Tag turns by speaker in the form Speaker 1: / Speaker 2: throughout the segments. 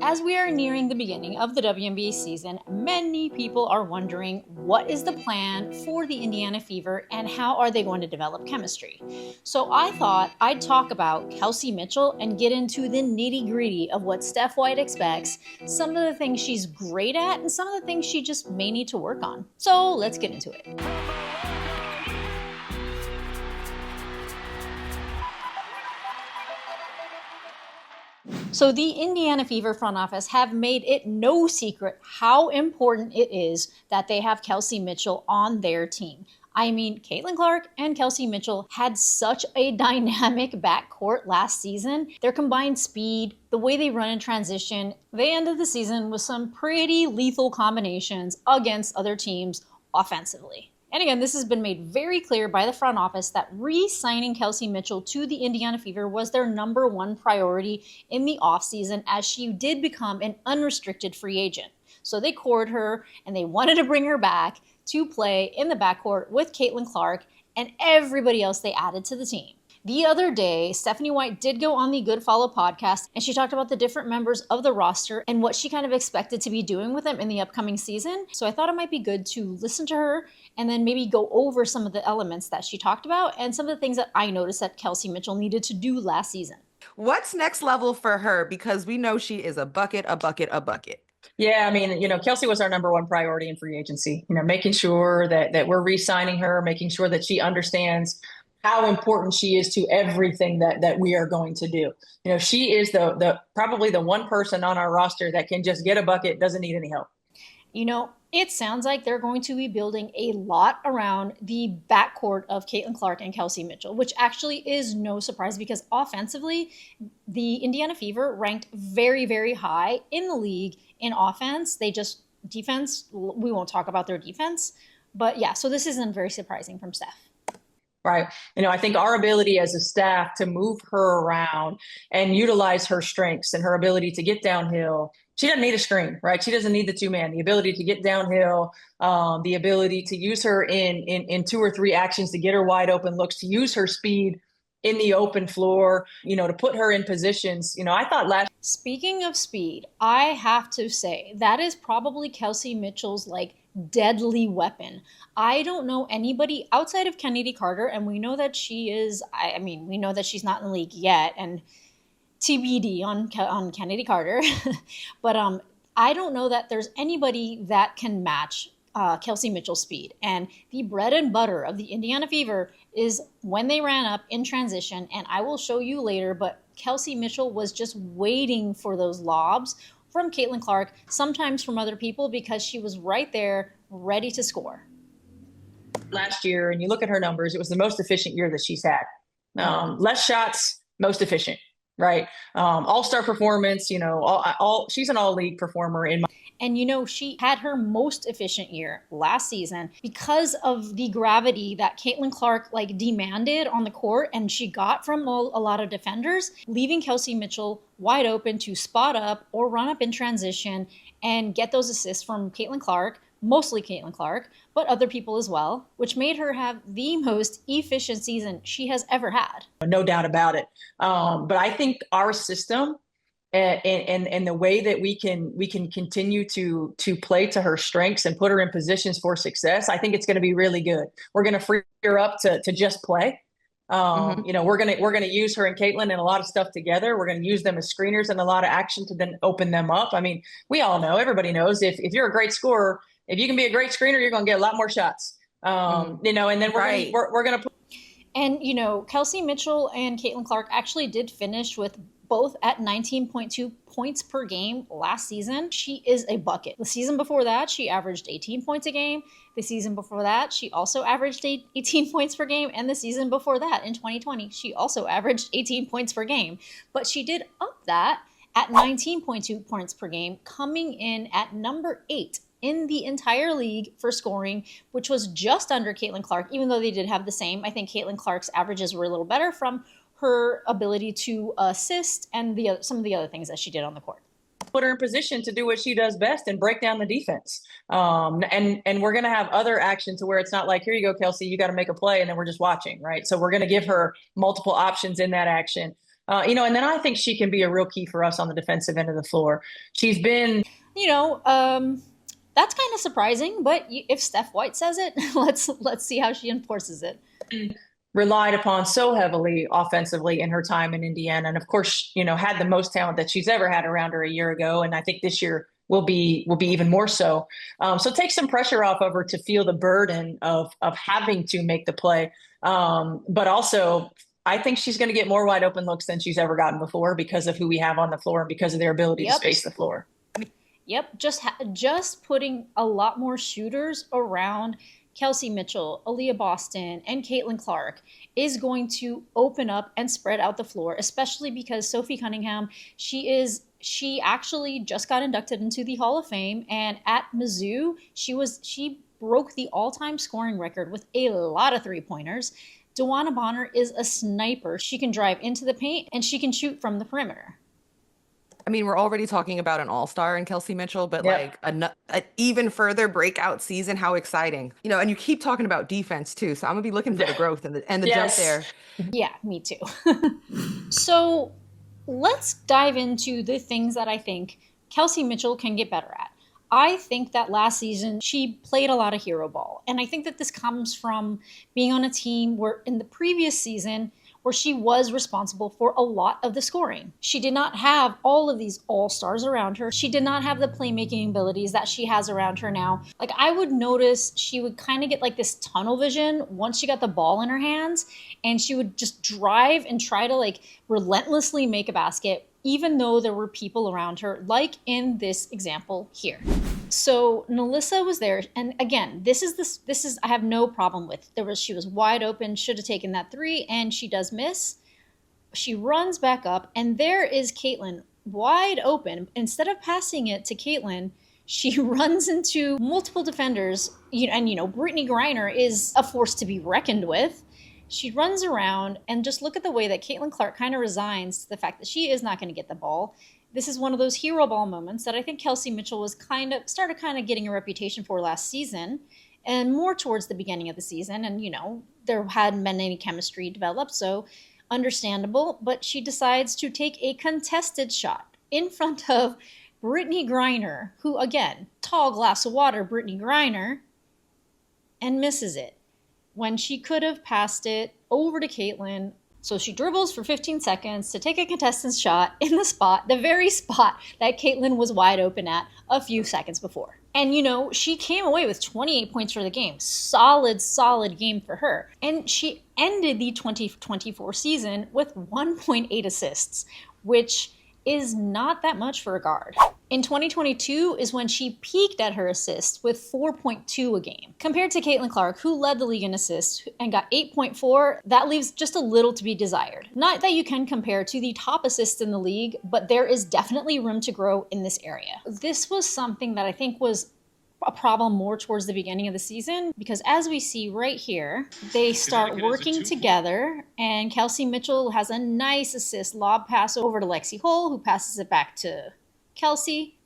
Speaker 1: As we are nearing the beginning of the WNBA season, many people are wondering what is the plan for the Indiana Fever and how are they going to develop chemistry. So I thought I'd talk about Kelsey Mitchell and get into the nitty-gritty of what Steph White expects, some of the things she's great at, and some of the things she just may need to work on. So let's get into it. So the Indiana Fever front office have made it no secret how important it is that they have Kelsey Mitchell on their team. I mean, Caitlin Clark and Kelsey Mitchell had such a dynamic backcourt last season. Their combined speed, the way they run in transition, they ended the season with some pretty lethal combinations against other teams offensively. And again, this has been made very clear by the front office that re-signing Kelsey Mitchell to the Indiana Fever was their number one priority in the offseason, as she did become an unrestricted free agent. So they courted her and they wanted to bring her back to play in the backcourt with Caitlin Clark and everybody else they added to the team. The other day, Stephanie White did go on the Good Follow podcast, and she talked about the different members of the roster and what she kind of expected to be doing with them in the upcoming season. So I thought it might be good to listen to her and then maybe go over some of the elements that she talked about and some of the things that I noticed that Kelsey Mitchell needed to do last season.
Speaker 2: What's next level for her? Because we know she is a bucket, a bucket, a bucket.
Speaker 3: Yeah, I mean, Kelsey was our number one priority in free agency. Making sure that we're re-signing her, making sure that she understands how important she is to everything that we are going to do. She is the probably the one person on our roster that can just get a bucket, doesn't need any help.
Speaker 1: It sounds like they're going to be building a lot around the backcourt of Caitlin Clark and Kelsey Mitchell, which actually is no surprise because offensively, the Indiana Fever ranked very, very high in the league in offense. Defense, we won't talk about their defense. But yeah, so this isn't very surprising from Steph.
Speaker 3: Right. I think our ability as a staff to move her around and utilize her strengths and her ability to get downhill. She doesn't need a screen, right? She doesn't need the two-man. The ability to get downhill, the ability to use her in two or three actions to get her wide open looks, to use her speed in the open floor, to put her in positions. I thought
Speaker 1: Speaking of speed, I have to say that is probably Kelsey Mitchell's deadly weapon. I don't know anybody outside of Kennedy Carter, and we know that she is, we know that she's not in the league yet, and TBD on Kennedy Carter, but I don't know that there's anybody that can match Kelsey Mitchell's speed. And the bread and butter of the Indiana Fever is when they ran up in transition, and I will show you later, but Kelsey Mitchell was just waiting for those lobs from Caitlin Clark, sometimes from other people, because she was right there ready to score.
Speaker 3: Last year, and you look at her numbers, it was the most efficient year that she's had. Less shots, most efficient, right? All-star performance, she's an all-league performer in my.
Speaker 1: And she had her most efficient year last season because of the gravity that Caitlin Clark demanded on the court and she got from a lot of defenders, leaving Kelsey Mitchell wide open to spot up or run up in transition and get those assists from Caitlin Clark, mostly Caitlin Clark, but other people as well, which made her have the most efficient season she has ever had.
Speaker 3: No doubt about it. But I think our system and the way that we can continue to play to her strengths and put her in positions for success, I think it's going to be really good. We're going to free her up to just play. We're going to use her and Caitlin and a lot of stuff together. We're going to use them as screeners and a lot of action to then open them up. I mean, we all know, everybody knows if you're a great scorer, if you can be a great screener, you're going to get a lot more shots. And then we're going to put.
Speaker 1: And Kelsey Mitchell and Caitlin Clark actually did finish with both at 19.2 points per game last season. She is a bucket. The season before that, she averaged 18 points a game. The season before that, she also averaged 18 points per game. And the season before that, in 2020, she also averaged 18 points per game. But she did up that at 19.2 points per game, coming in at number 8 in the entire league for scoring, which was just under Caitlin Clark, even though they did have the same. I think Caitlin Clark's averages were a little better from her ability to assist and some of the other things that she did on the court.
Speaker 3: Put her in position to do what she does best and break down the defense. And we're going to have other action to where it's not like, here you go, Kelsey, you got to make a play, and then we're just watching, right? So we're going to give her multiple options in that action. And then I think she can be a real key for us on the defensive end of the floor. She's been,
Speaker 1: You know, that's kind of surprising, but if Steph White says it, let's see how she enforces it.
Speaker 3: relied upon so heavily offensively in her time in Indiana. And of course, had the most talent that she's ever had around her a year ago. And I think this year will be even more so. So take some pressure off of her to feel the burden of having to make the play. But also I think she's going to get more wide open looks than she's ever gotten before because of who we have on the floor and because of their ability to space the floor.
Speaker 1: Yep, just putting a lot more shooters around Kelsey Mitchell, Aaliyah Boston, and Caitlin Clark is going to open up and spread out the floor, especially because Sophie Cunningham, she actually just got inducted into the Hall of Fame, and at Mizzou, she broke the all-time scoring record with a lot of three-pointers. DeWanna Bonner is a sniper. She can drive into the paint and she can shoot from the perimeter.
Speaker 2: I mean, we're already talking about an all-star in Kelsey Mitchell, but
Speaker 3: Yep.
Speaker 2: like an even further breakout season. How exciting. And you keep talking about defense too. So I'm gonna be looking for the growth and the jump
Speaker 3: Yes.
Speaker 2: there.
Speaker 1: Yeah, me too. So let's dive into the things that I think Kelsey Mitchell can get better at. I think that last season she played a lot of hero ball. And I think that this comes from being on a team where in the previous season, where she was responsible for a lot of the scoring. She did not have all of these all-stars around her. She did not have the playmaking abilities that she has around her now. Like, I would notice she would kind of get like this tunnel vision once she got the ball in her hands, and she would just drive and try to like relentlessly make a basket, even though there were people around her, like in this example here. So Nalissa was there, and again, this is I have no problem with. She was wide open, should have taken that three, and she does miss. She runs back up, and there is Caitlin wide open. Instead of passing it to Caitlin, she runs into multiple defenders, and Brittany Griner is a force to be reckoned with. She runs around, and just look at the way that Caitlin Clark kind of resigns to the fact that she is not going to get the ball. This is one of those hero ball moments that I think Kelsey Mitchell was started getting a reputation for last season, and more towards the beginning of the season. And there hadn't been any chemistry developed, so understandable. But she decides to take a contested shot in front of Brittany Griner, who, again, tall glass of water, Brittany Griner, and misses it when she could have passed it over to Caitlin. So she dribbles for 15 seconds to take a contested shot in the very spot that Caitlin was wide open at a few seconds before. And she came away with 28 points for the game. Solid game for her. And she ended the 2024 season with 1.8 assists, which is not that much for a guard. In 2022 is when she peaked at her assists with 4.2 a game. Compared to Caitlin Clark, who led the league in assists and got 8.4, that leaves just a little to be desired. Not that you can compare to the top assists in the league, but there is definitely room to grow in this area. This was something that I think was a problem more towards the beginning of the season, because as we see right here, they start working together, and Kelsey Mitchell has a nice assist lob pass over to Lexi Hull, who passes it back to Kelsey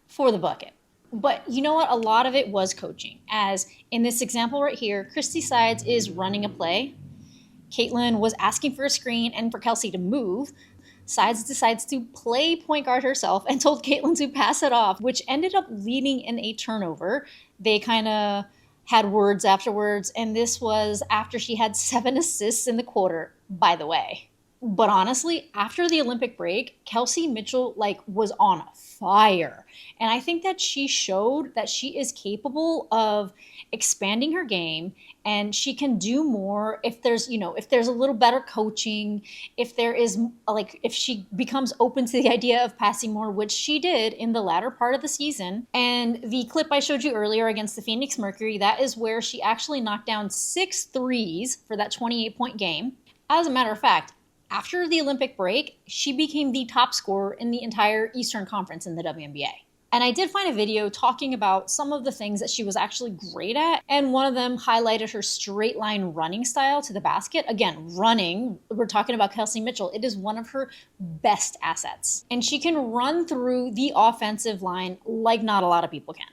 Speaker 1: for the bucket. But you know what? A lot of it was coaching. As in this example right here, Christy Sides is running a play. Caitlin was asking for a screen and for Kelsey to move. Sides decides to play point guard herself and told Caitlin to pass it off, which ended up leading in a turnover. They kind of had words afterwards, and this was after she had 7 assists in the quarter, by the way. But honestly, after the Olympic break, Kelsey Mitchell was on fire. And I think that she showed that she is capable of expanding her game, and she can do more if there's a little better coaching, if she becomes open to the idea of passing more, which she did in the latter part of the season. And the clip I showed you earlier against the Phoenix Mercury, that is where she actually knocked down 6 threes for that 28-point game. As a matter of fact, after the Olympic break, she became the top scorer in the entire Eastern Conference in the WNBA. And I did find a video talking about some of the things that she was actually great at, and one of them highlighted her straight line running style to the basket. Again, running, we're talking about Kelsey Mitchell. It is one of her best assets. And she can run through the offensive line like not a lot of people can.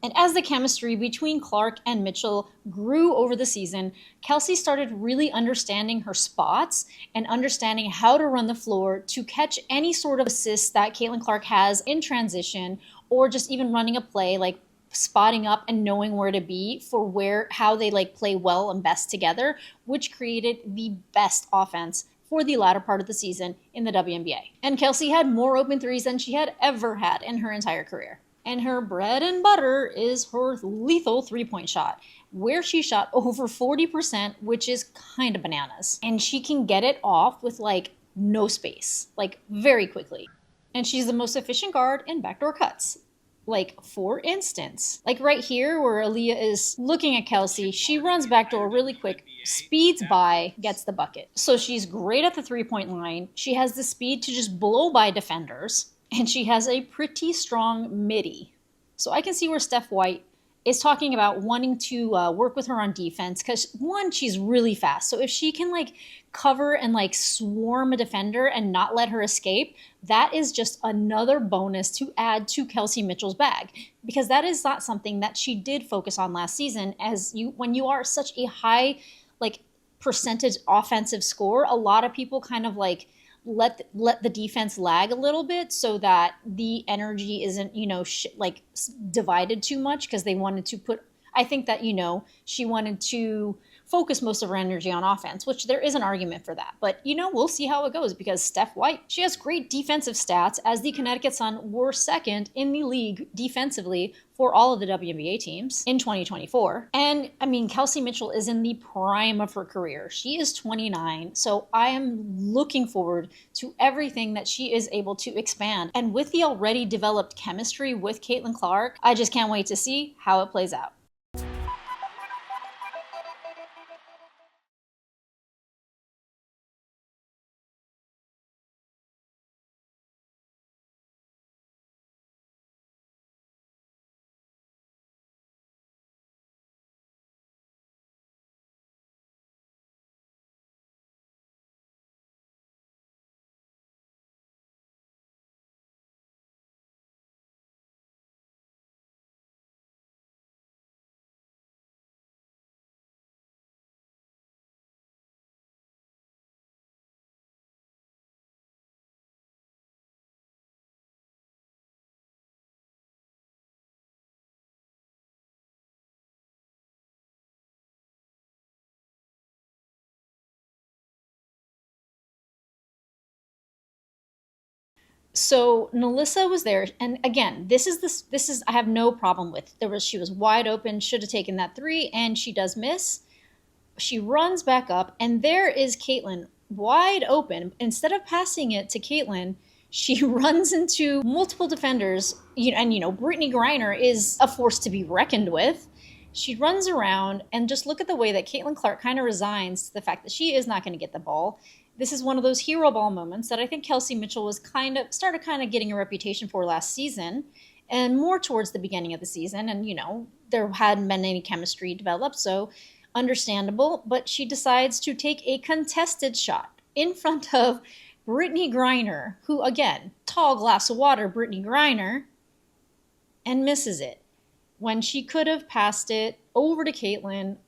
Speaker 1: And as the chemistry between Clark and Mitchell grew over the season, Kelsey started really understanding her spots and understanding how to run the floor to catch any sort of assist that Caitlin Clark has in transition, or just even running a play, like spotting up and knowing where to be for how they like play well and best together, which created the best offense for the latter part of the season in the WNBA. And Kelsey had more open threes than she had ever had in her entire career. And her bread and butter is her lethal three-point shot, where she shot over 40%, which is kind of bananas. And she can get it off with like no space, like very quickly. And she's the most efficient guard in backdoor cuts. Like, for instance, like right here where Aaliyah is looking at Kelsey, she runs backdoor really quick, speeds by, gets the bucket. So she's great at the three-point line. She has the speed to just blow by defenders, and she has a pretty strong midi. So I can see where Steph White is talking about wanting to work with her on defense because, one, she's really fast. So if she can like cover and like swarm a defender and not let her escape, that is just another bonus to add to Kelsey Mitchell's bag, because that is not something that she did focus on last season. When you are such a high like percentage offensive scorer, a lot of people kind of like let the defense lag a little bit so that the energy isn't, divided too much, because they wanted to put, I think that, she wanted to focus most of her energy on offense, which there is an argument for that. But, we'll see how it goes, because Steph White, she has great defensive stats, as the Connecticut Sun were second in the league defensively for all of the WNBA teams in 2024. And I mean, Kelsey Mitchell is in the prime of her career. She is 29, so I am looking forward to everything that she is able to expand. And with the already developed chemistry with Caitlin Clark, I just can't wait to see how it plays out. So Nalissa was there, and again, this is I have no problem with. She was wide open, should have taken that three, and she does miss. She runs back up, and there is Caitlin wide open. Instead of passing it to Caitlin, she runs into multiple defenders, and Brittany Griner is a force to be reckoned with. She runs around, and just look at the way that Caitlin Clark kind of resigns to the fact that she is not going to get the ball. This is one of those hero ball moments that I think Kelsey Mitchell was started getting a reputation for last season, and more towards the beginning of the season. And, there hadn't been any chemistry developed, so understandable. But she decides to take a contested shot in front of Brittany Griner, who, again, tall glass of water, Brittany Griner, and misses it when she could have passed it over to Caitlin,